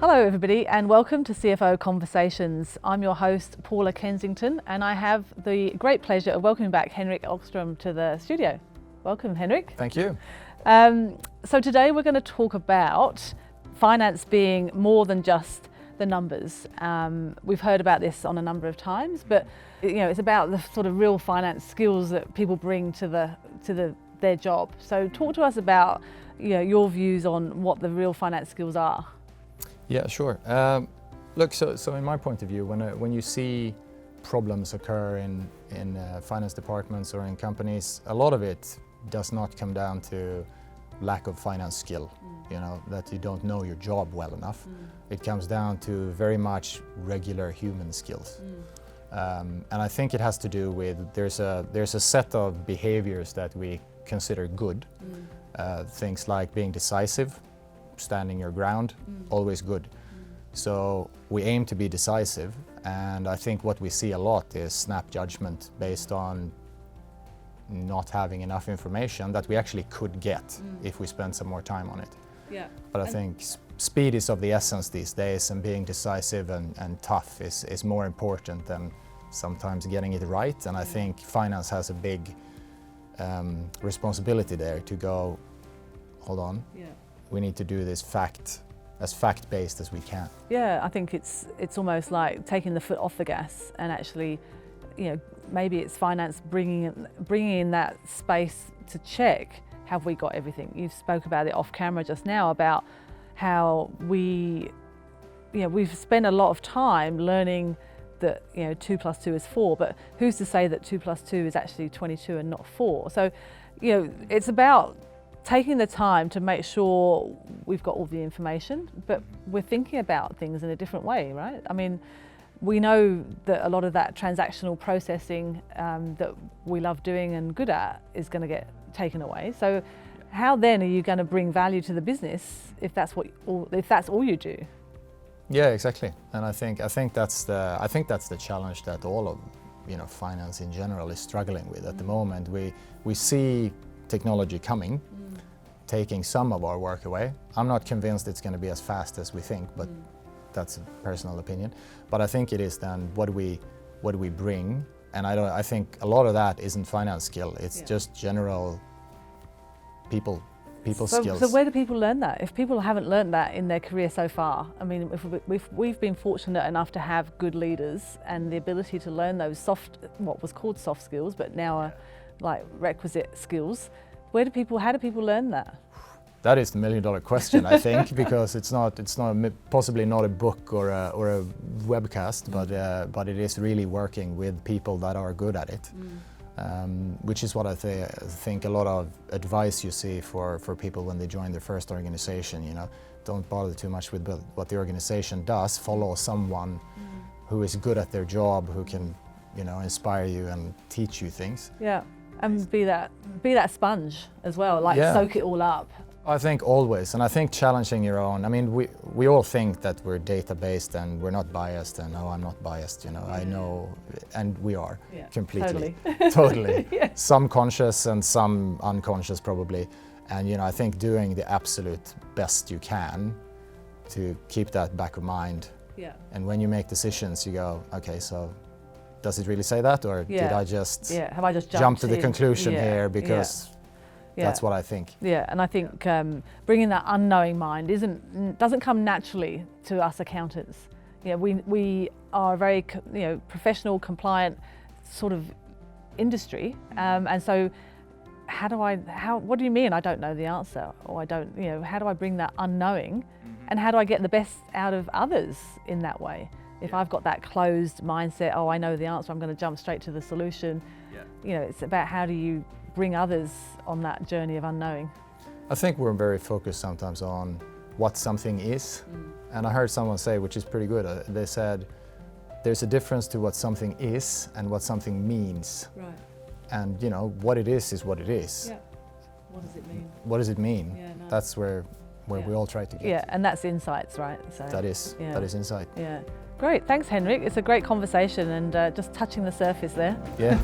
Hello everybody and welcome to CFO Conversations. I'm your host Paula Kensington and I have the great pleasure of welcoming back Henrik Ekström to the studio. Welcome Henrik. Thank you. So today we're going to talk about finance being more than just the numbers. We've heard about this on a number of times, but it's about the sort of real finance skills that people bring to their job. So talk to us about your views on what the real finance skills are. Yeah, sure. Look, so in my point of view, when you see problems occur in finance departments or in companies, a lot of it does not come down to lack of finance skill, that you don't know your job well enough. It comes down to very much regular human skills. And I think it has to do with there's a set of behaviors that we consider good. Things like being decisive, standing your ground, always good. So we aim to be decisive, and I think what we see a lot is snap judgment based on not having enough information that we actually could get if we spend some more time on it. Yeah. But I think speed is of the essence these days, and being decisive and tough is more important than sometimes getting it right. And I think finance has a big responsibility there to go, hold on. Yeah. We need to do this as fact-based as we can. Yeah, I think it's almost like taking the foot off the gas and actually, maybe it's finance bringing in that space to check, have we got everything? You spoke about it off camera just now about how we've spent a lot of time learning that 2 + 2 is 4, but who's to say that 2 + 2 is actually 22 and not 4? So, it's about taking the time to make sure we've got all the information, but we're thinking about things in a different way, right? I mean, we know that a lot of that transactional processing that we love doing and good at is going to get taken away. So how then are you going to bring value to the business if that's all you do? Yeah, exactly. And I think that's the challenge that all of finance in general is struggling with at the moment. We see technology coming, taking some of our work away. I'm not convinced it's going to be as fast as we think, but that's a personal opinion. But I think it is then what do we bring, and I think a lot of that isn't finance skill. It's just general people skills. So where do people learn that? If people haven't learned that in their career so far, I mean, if we've been fortunate enough to have good leaders and the ability to learn those what was called soft skills, but now are like requisite skills. How do people learn that? That is the $1 million question, I think, because it's possibly not a book or a webcast, but it is really working with people that are good at it, which is what I think a lot of advice you see for people when they join their first organization. Don't bother too much with what the organization does. Follow someone who is good at their job, who can inspire you and teach you things. Yeah. And be that sponge as well, soak it all up. I think always, and I think challenging your own. I mean, we all think that we're data-based and we're not biased, and no, I'm not biased, I know, and we are completely. Totally. Yeah. Some conscious and some unconscious probably. And I think doing the absolute best you can to keep that back of mind. Yeah. And when you make decisions, you go, okay, so does it really say that, or did I just have I just jump to the conclusion here because that's what I think? Yeah, and I think bringing that unknowing mind doesn't come naturally to us accountants. We are a very professional, compliant sort of industry, and so what do you mean I don't know the answer, or I don't how do I bring that unknowing, and how do I get the best out of others in that way? If I've got that closed mindset, I know the answer, I'm going to jump straight to the solution. It's about how do you bring others on that journey of unknowing. I think we're very focused sometimes on what something is. And I heard someone say, which is pretty good, they said, there's a difference to what something is and what something means. Right. And what it is what it is. Yeah. What does it mean? What does it mean? Yeah, no. That's where we all try to get. Yeah, and that's insights, right? So, that is insight. Yeah. Great, thanks Henrik. It's a great conversation and just touching the surface there. Yeah.